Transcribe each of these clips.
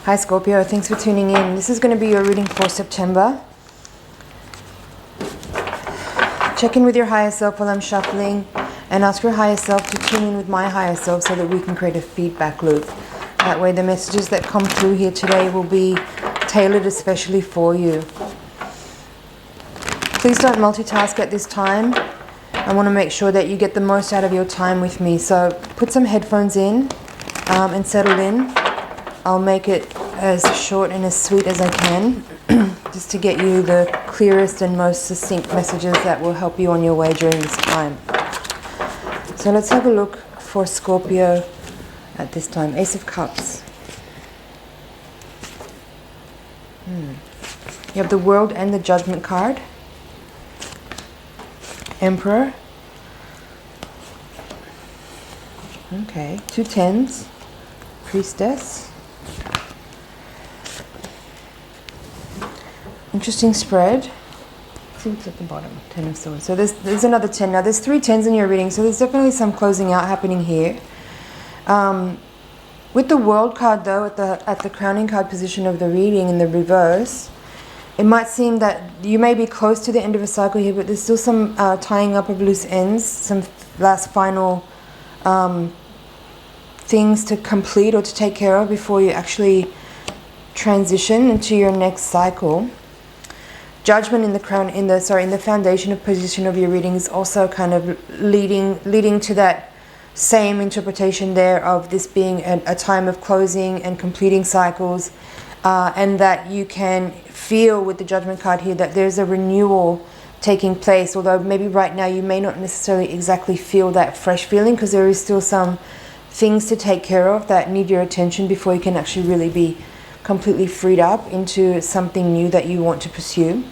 Hi Scorpio, thanks for tuning in. This is going to be your reading for September. Check in with your higher self while I'm shuffling and ask your higher self to tune in with my higher self so that we can create a feedback loop. That way the messages that come through here today will be tailored especially for you. Please don't multitask at this time. I want to make sure that you get the most out of your time with me. So put some headphones in and settle in. I'll make it as short and as sweet as I can, just to get you the clearest and most succinct messages that will help you on your way during this time. So let's have a look for Scorpio at this time. Ace of Cups. You have the World and the Judgment card. Emperor. Okay, 2 tens. Priestess. Interesting spread. Let's see what's at the bottom. 10 of Swords. So there's another 10. Now there's 3 tens in your reading, so there's definitely some closing out happening here. With the World card though, at the crowning card position of the reading in the reverse, it might seem that you may be close to the end of a cycle here, but there's still some tying up of loose ends, some last final things to complete or to take care of before you actually transition into your next cycle. Judgment in the foundation of position of your reading is also kind of leading to that same interpretation there of this being a time of closing and completing cycles, and that you can feel with the Judgment card here that there's a renewal taking place, although maybe right now you may not necessarily exactly feel that fresh feeling because there is still some things to take care of that need your attention before you can actually really be completely freed up into something new that you want to pursue.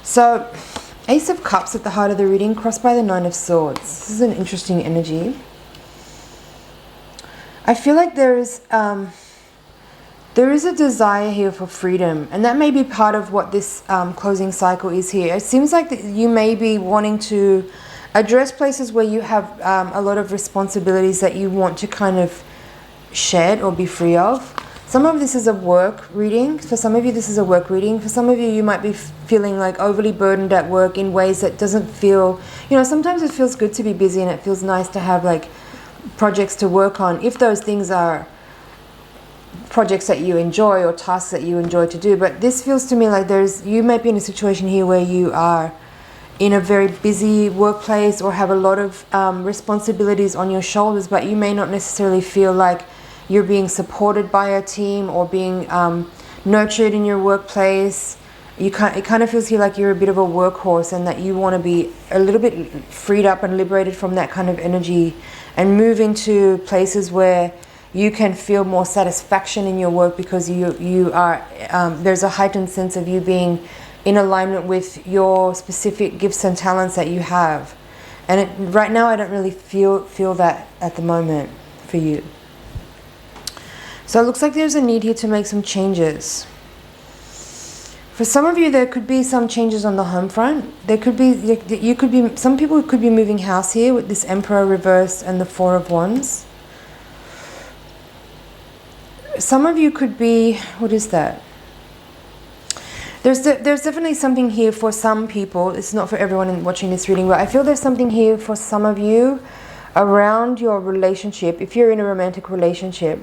So, Ace of Cups at the heart of the reading, crossed by the 9 of Swords. This is an interesting energy. I feel like there is a desire here for freedom, and that may be part of what this closing cycle is here. It seems like that you may be wanting to address places where you have a lot of responsibilities that you want to kind of shed or be free of. Some of this is a work reading. For some of you, this is a work reading. For some of you, you might be feeling like overly burdened at work in ways that doesn't feel, sometimes it feels good to be busy and it feels nice to have like projects to work on, if those things are projects that you enjoy or tasks that you enjoy to do. But this feels to me like you might be in a situation here where you are in a very busy workplace or have a lot of responsibilities on your shoulders, but you may not necessarily feel like you're being supported by a team or being nurtured in your workplace. It kind of feels here like you're a bit of a workhorse and that you want to be a little bit freed up and liberated from that kind of energy and move into places where you can feel more satisfaction in your work because you are there's a heightened sense of you being in alignment with your specific gifts and talents that you have. And right now I don't really feel that at the moment for you. So it looks like there's a need here to make some changes. For some of you, there could be some changes on the home front. Some people could be moving house here with this Emperor reverse and the 4 of Wands. Some of you could be, what is that? There's definitely something here for some people. It's not for everyone watching this reading, but I feel there's something here for some of you around your relationship, if you're in a romantic relationship.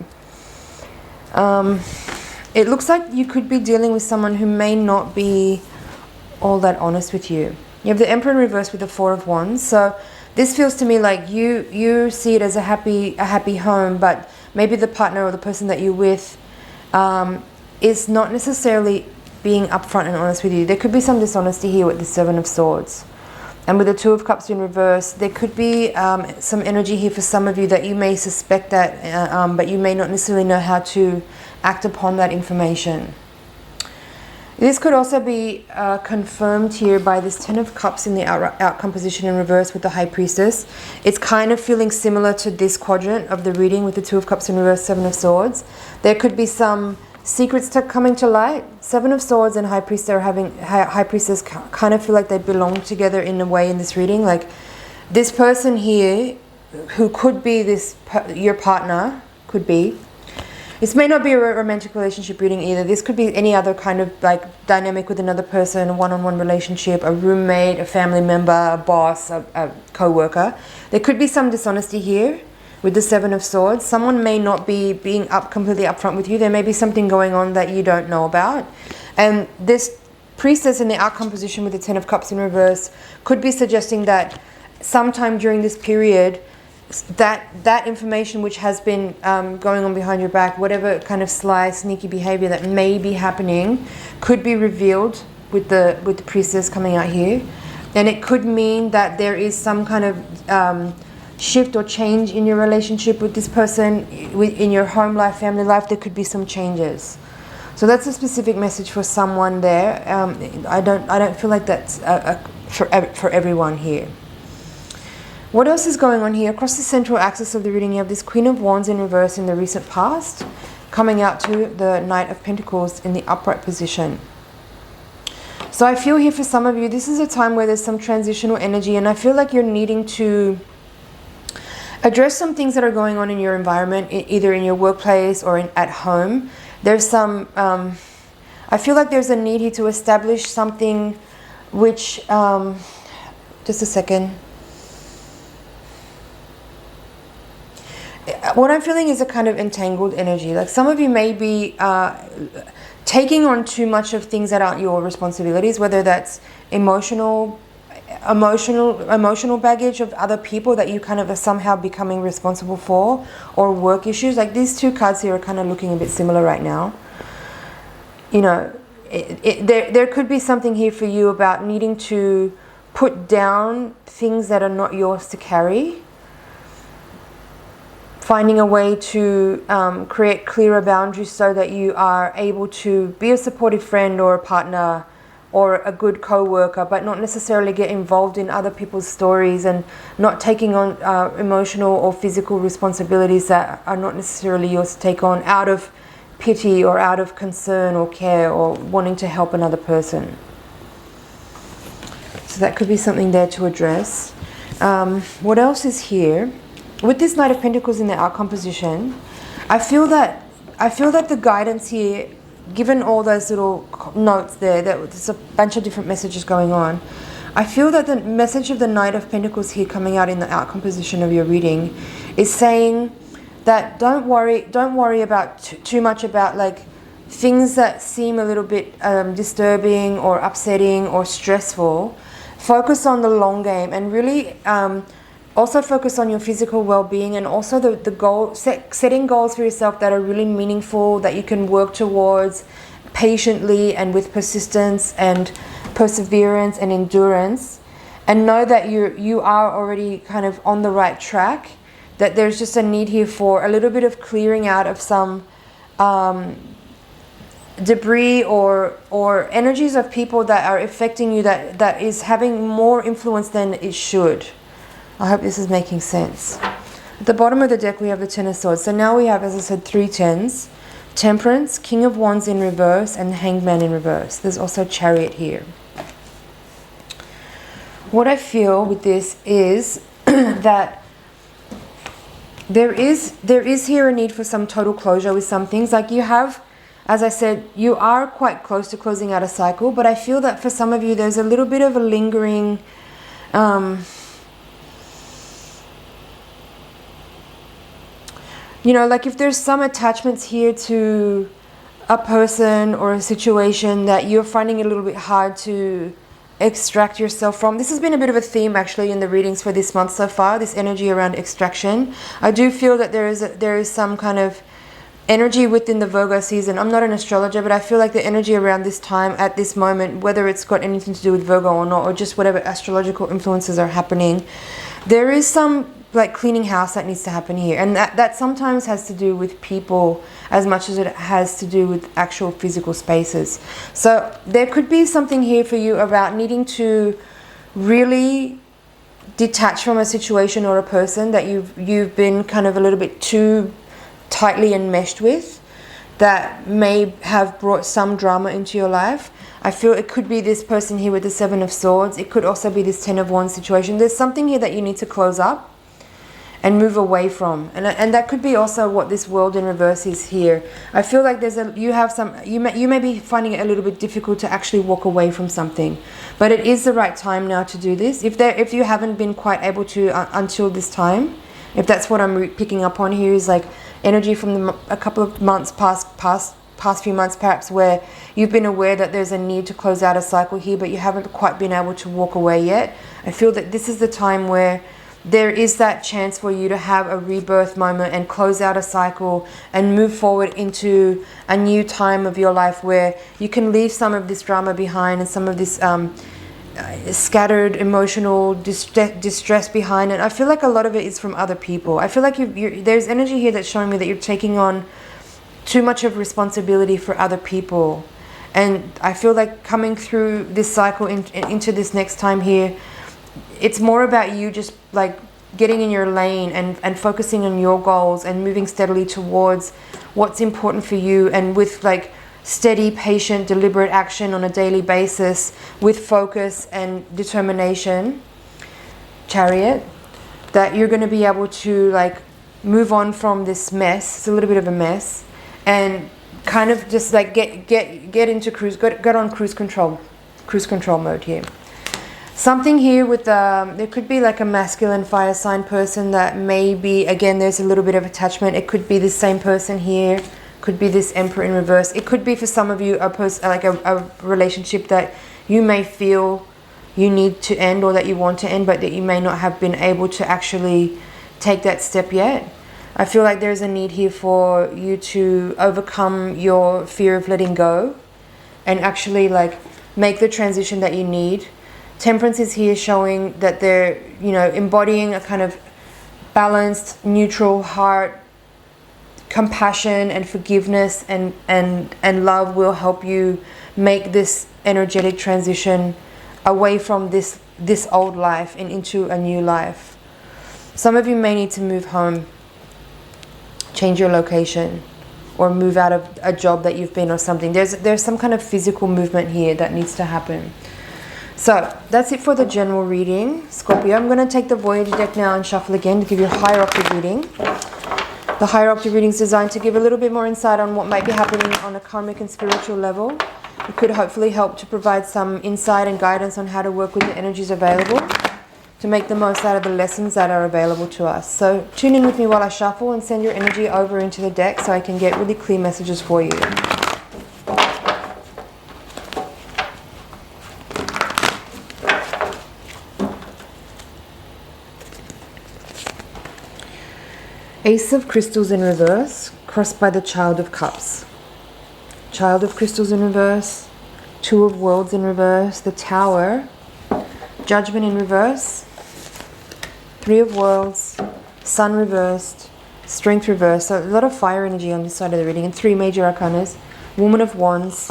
It looks like you could be dealing with someone who may not be all that honest with you. You have the Emperor in reverse with the 4 of Wands. So this feels to me like you see it as a happy home, but maybe the partner or the person that you're with is not necessarily being upfront and honest with you. There could be some dishonesty here with the 7 of Swords. And with the 2 of Cups in reverse, there could be some energy here for some of you that you may suspect that, but you may not necessarily know how to act upon that information. This could also be confirmed here by this 10 of Cups in the outcome position in reverse with the High Priestess. It's kind of feeling similar to this quadrant of the reading with the 2 of Cups in reverse, 7 of Swords. There could be some secrets to coming to light. 7 of Swords and High Priestess kind of feel like they belong together in a way in this reading. Like this person here, who could be your partner, could be, This may not be a romantic relationship reading either. This could be any other kind of like dynamic with another person, a one-on-one relationship, a roommate, a family member, a boss, a co-worker. There could be some dishonesty here with the Seven of Swords. Someone may not be being completely upfront with you. There may be something going on that you don't know about. And this Priestess in the outcome position with the Ten of Cups in reverse could be suggesting that sometime during this period, that information which has been going on behind your back, whatever kind of sly, sneaky behavior that may be happening, could be revealed with the Priestess coming out here. And it could mean that there is some kind of shift or change in your relationship with this person, in your home life, family life. There could be some changes. So that's a specific message for someone there. I don't feel like that's for everyone here. What else is going on here? Across the central axis of the reading, you have this Queen of Wands in reverse in the recent past, coming out to the Knight of Pentacles in the upright position. So I feel here for some of you, this is a time where there's some transitional energy, and I feel like you're needing to address some things that are going on in your environment, either in your workplace or at home. There's some, I feel like there's a need here to establish something which, just a second. What I'm feeling is a kind of entangled energy. Like some of you may be taking on too much of things that aren't your responsibilities, whether that's emotional baggage of other people that you kind of are somehow becoming responsible for, or work issues. Like these two cards here are kind of looking a bit similar right now. You know, there could be something here for you about needing to put down things that are not yours to carry. Finding a way to create clearer boundaries so that you are able to be a supportive friend or a partner or a good co-worker, but not necessarily get involved in other people's stories, and not taking on emotional or physical responsibilities that are not necessarily yours to take on out of pity or out of concern or care or wanting to help another person. So that could be something there to address. What else is here? With this Knight of Pentacles in the outcome position, I feel that the guidance here, given all those little notes there, there's a bunch of different messages going on. I feel that the message of the Knight of Pentacles here coming out in the outcome position of your reading is saying that don't worry about too much about like things that seem a little bit disturbing or upsetting or stressful. Focus on the long game and really also focus on your physical well-being, and also the goal, setting goals for yourself that are really meaningful, that you can work towards patiently and with persistence and perseverance and endurance, and know that you are already kind of on the right track, that there's just a need here for a little bit of clearing out of some debris or energies of people that are affecting you, that is having more influence than it should. I hope this is making sense. At the bottom of the deck, we have the Ten of Swords. So now we have, as I said, 3 tens. Temperance, King of Wands in reverse, and Hanged Man in reverse. There's also Chariot here. What I feel with this is that there is here a need for some total closure with some things. Like you have, as I said, you are quite close to closing out a cycle, but I feel that for some of you, there's a little bit of a lingering... you know, like if there's some attachments here to a person or a situation that you're finding it a little bit hard to extract yourself from. This has been a bit of a theme actually in the readings for this month so far, this energy around extraction. I do feel that there is some kind of energy within the Virgo season. I'm not an astrologer, but I feel like the energy around this time at this moment, whether it's got anything to do with Virgo or not, or just whatever astrological influences are happening, there is some like cleaning house that needs to happen here, and that sometimes has to do with people as much as it has to do with actual physical spaces. So there could be something here for you about needing to really detach from a situation or a person that you've been kind of a little bit too tightly enmeshed with, that may have brought some drama into your life. I feel it could be this person here with the Seven of Swords. It could also be this Ten of Wands situation. There's something here that you need to close up. and move away from. And that could be also what this world in reverse is here. I feel like you may be finding it a little bit difficult to actually walk away from something, but it is the right time now to do this. If you haven't been quite able to until this time, if that's what I'm picking up on here, is like energy from a couple of months past few months perhaps, where you've been aware that there's a need to close out a cycle here, but you haven't quite been able to walk away yet. I feel that this is the time where there is that chance for you to have a rebirth moment and close out a cycle and move forward into a new time of your life where you can leave some of this drama behind and some of this scattered emotional distress behind. And I feel like a lot of it is from other people. I feel like there's energy here that's showing me that you're taking on too much of responsibility for other people. And I feel like coming through this cycle into this next time here, it's more about you just like getting in your lane and focusing on your goals and moving steadily towards what's important for you, and with like steady, patient, deliberate action on a daily basis with focus and determination, Chariot, that you're going to be able to like move on from this mess. It's a little bit of a mess, and kind of just like get into get on cruise control mode here. Something here with there could be like a masculine fire sign person that maybe, again, there's a little bit of attachment. It could be the same person here, could be this Emperor in reverse. It could be for some of you a relationship that you may feel you need to end, or that you want to end, but that you may not have been able to actually take that step yet. I feel like there's a need here for you to overcome your fear of letting go and actually like make the transition that you need. Temperance is here showing that they're, embodying a kind of balanced, neutral heart. Compassion and forgiveness and love will help you make this energetic transition away from this old life and into a new life. Some of you may need to move home, change your location, or move out of a job that you've been or something. There's some kind of physical movement here that needs to happen. So that's it for the general reading, Scorpio. I'm going to take the Voyager deck now and shuffle again to give you a higher octave reading. The higher octave reading is designed to give a little bit more insight on what might be happening on a karmic and spiritual level. It could hopefully help to provide some insight and guidance on how to work with the energies available to make the most out of the lessons that are available to us. So tune in with me while I shuffle and send your energy over into the deck so I can get really clear messages for you. Ace of Crystals in reverse, crossed by the Child of Cups. Child of Crystals in reverse, Two of Worlds in reverse, the Tower, Judgment in reverse, Three of Worlds, Sun reversed, Strength reversed. So a lot of fire energy on this side of the reading, and three major arcanas. Woman of Wands,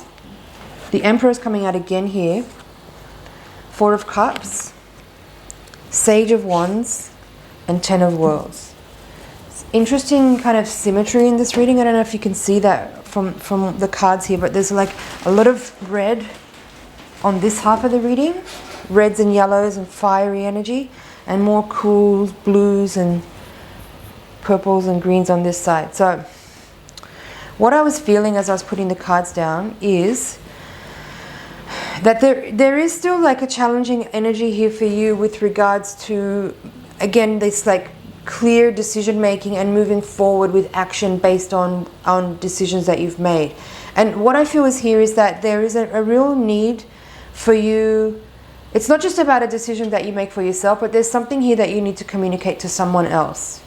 the Emperor is coming out again here, Four of Cups, Sage of Wands, and Ten of Worlds. Interesting kind of symmetry in this reading. I don't know if you can see that from the cards here, but there's like a lot of red on this half of the reading, reds and yellows and fiery energy, and more cool blues and purples and greens on this side. So what I was feeling as I was putting the cards down is that there is still like a challenging energy here for you with regards to, again, this like clear decision making and moving forward with action based on decisions that you've made. And what I feel is here is that there is a real need for you. It's not just about a decision that you make for yourself, but there's something here that you need to communicate to someone else.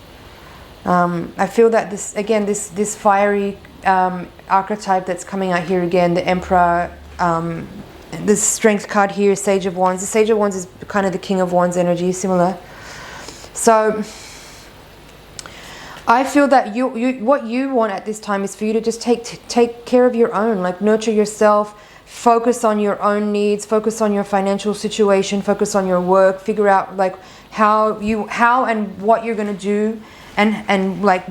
I feel that this fiery archetype that's coming out here again, the Emperor, the Strength card here, Sage of Wands. The Sage of Wands is kind of the King of Wands energy, similar. So I feel that what you want at this time is for you to just take care of your own, like nurture yourself, focus on your own needs, focus on your financial situation, focus on your work, figure out like how and what you're going to do and like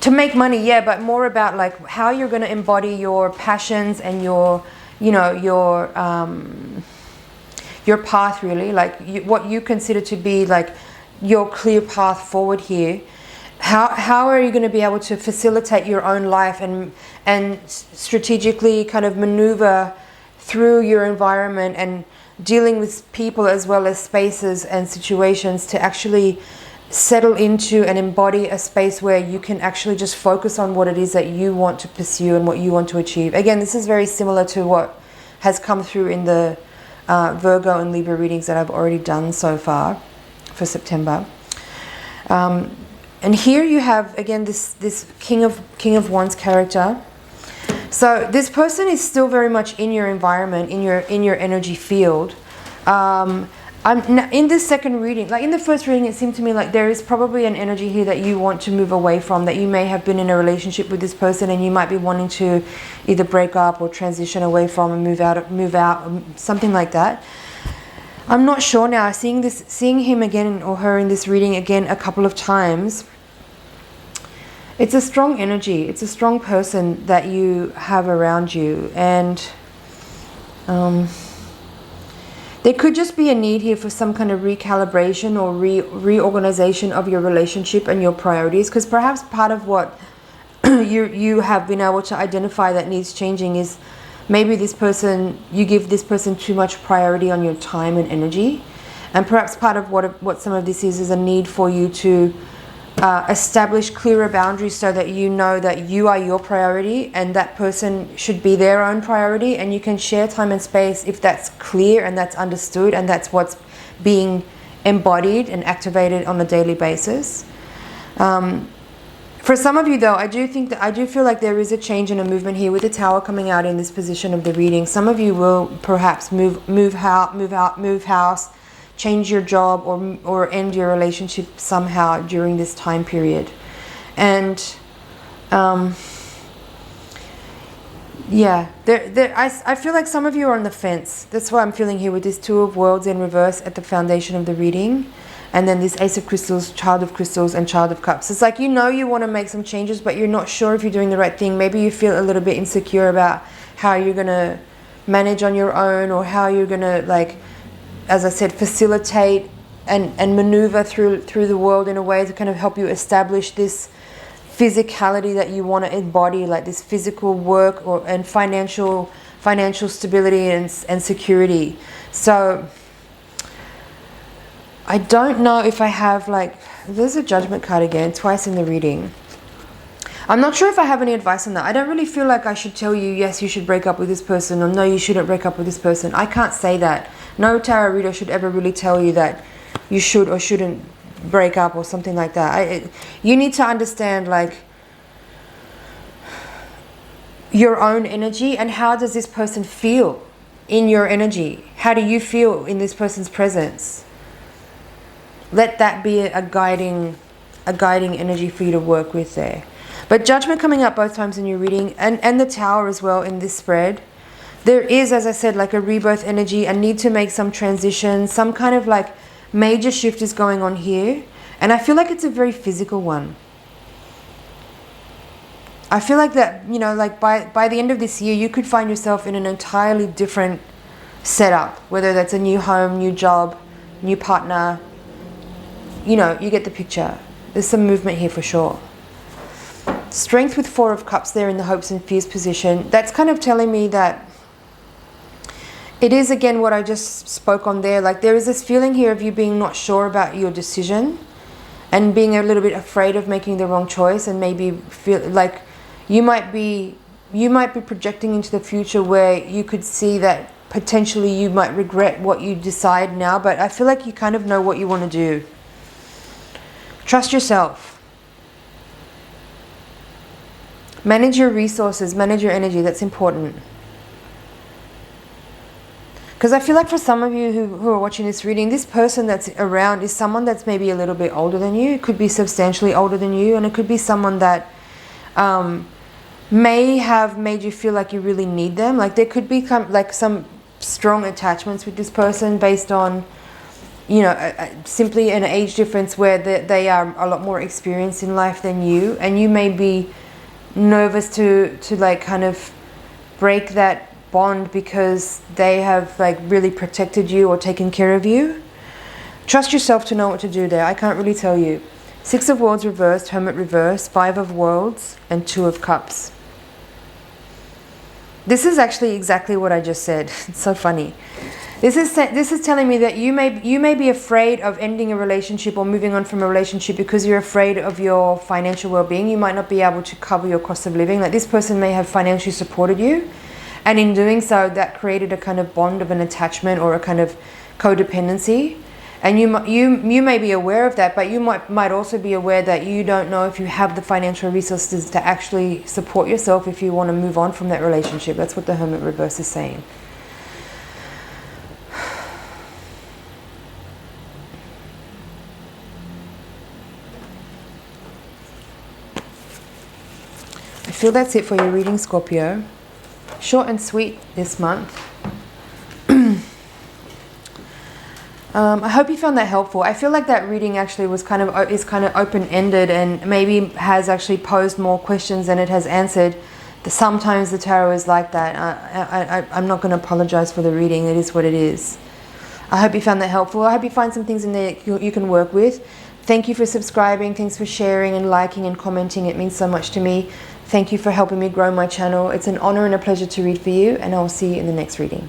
to make money, yeah, but more about like how you're going to embody your passions and your path, really, like what you consider to be like your clear path forward here. How are you going to be able to facilitate your own life and strategically kind of maneuver through your environment and dealing with people as well as spaces and situations to actually settle into and embody a space where you can actually just focus on what it is that you want to pursue and what you want to achieve. Again, this is very similar to what has come through in the Virgo and Libra readings that I've already done so far for September. And here you have, again, this King of Wands character. So this person is still very much in your environment, in your energy field. In this second reading, like in the first reading, it seemed to me like there is probably an energy here that you want to move away from, that you may have been in a relationship with this person and you might be wanting to either break up or transition away from and move out, something like that. I'm not sure now. Seeing him again or her in this reading again a couple of times. It's a strong energy. It's a strong person that you have around you, and there could just be a need here for some kind of recalibration or reorganization of your relationship and your priorities, because perhaps part of what you have been able to identify that needs changing is maybe you give this person too much priority on your time and energy, and perhaps part of what some of this is a need for you to establish clearer boundaries so that you know that you are your priority and that person should be their own priority, and you can share time and space if that's clear and that's understood and that's what's being embodied and activated on a daily basis. For some of you though, I do feel like there is a change and a movement here with the Tower coming out in this position of the reading. Some of you will perhaps move house, change your job, or end your relationship somehow during this time period. And yeah, I feel like some of you are on the fence. That's what I'm feeling here with this Two of Worlds in reverse at the foundation of the reading, and then this Ace of Crystals, Child of Crystals, and Child of Cups. It's like you want to make some changes, but you're not sure if you're doing the right thing. Maybe you feel a little bit insecure about how you're going to manage on your own, or how you're going to, like, as I said, facilitate and maneuver through the world in a way to kind of help you establish this physicality that you want to embody, like this physical work and financial stability and security. So I don't know if I have, like, there's a Judgment card again, twice in the reading. I'm not sure if I have any advice on that. I don't really feel like I should tell you, yes, you should break up with this person, or no, you shouldn't break up with this person. I can't say that. No tarot reader should ever really tell you that you should or shouldn't break up or something like that. You need to understand, like, your own energy and how does this person feel in your energy? How do you feel in this person's presence? Let that be a guiding energy for you to work with there. But Judgment coming up both times in your reading, and the Tower as well in this spread. There is, as I said, like a rebirth energy, a need to make some transition, some kind of like major shift is going on here. And I feel like it's a very physical one. I feel like that, like by the end of this year, you could find yourself in an entirely different setup, whether that's a new home, new job, new partner. You get the picture. There's some movement here for sure. Strength with Four of Cups there in the hopes and fears position. That's kind of telling me that it is, again, what I just spoke on there. Like, there is this feeling here of you being not sure about your decision and being a little bit afraid of making the wrong choice, and maybe feel like you might be projecting into the future where you could see that potentially you might regret what you decide now, but I feel like you kind of know what you want to do. Trust yourself. Manage your resources, manage your energy. That's important. Because I feel like for some of you who are watching this reading, this person that's around is someone that's maybe a little bit older than you. It could be substantially older than you, and it could be someone that may have made you feel like you really need them. Like, there could be like some strong attachments with this person based on, simply an age difference where they are a lot more experienced in life than you, and you may be nervous to like kind of break that bond because they have like really protected you or taken care of you. Trust yourself to know what to do there. I can't really tell you. Six of Wands reversed, Hermit reversed, Five of Worlds, and Two of Cups. This is actually exactly what I just said. It's so funny. This is telling me that you may be afraid of ending a relationship or moving on from a relationship because you're afraid of your financial well-being. You might not be able to cover your cost of living. Like, this person may have financially supported you, and in doing so, that created a kind of bond of an attachment or a kind of codependency. And you may be aware of that, but you might also be aware that you don't know if you have the financial resources to actually support yourself if you want to move on from that relationship. That's what the Hermit reverse is saying. I feel that's it for your reading, Scorpio. Short and sweet this month. I hope you found that helpful. I feel like that reading actually was kind of open-ended and maybe has actually posed more questions than it has answered. Sometimes the tarot is like that. I'm not going to apologize for the reading. It is what it is. I hope you found that helpful. I hope you find some things in there you can work with. Thank you for subscribing. Thanks for sharing and liking and commenting. It means so much to me. Thank you for helping me grow my channel. It's an honor and a pleasure to read for you, and I will see you in the next reading.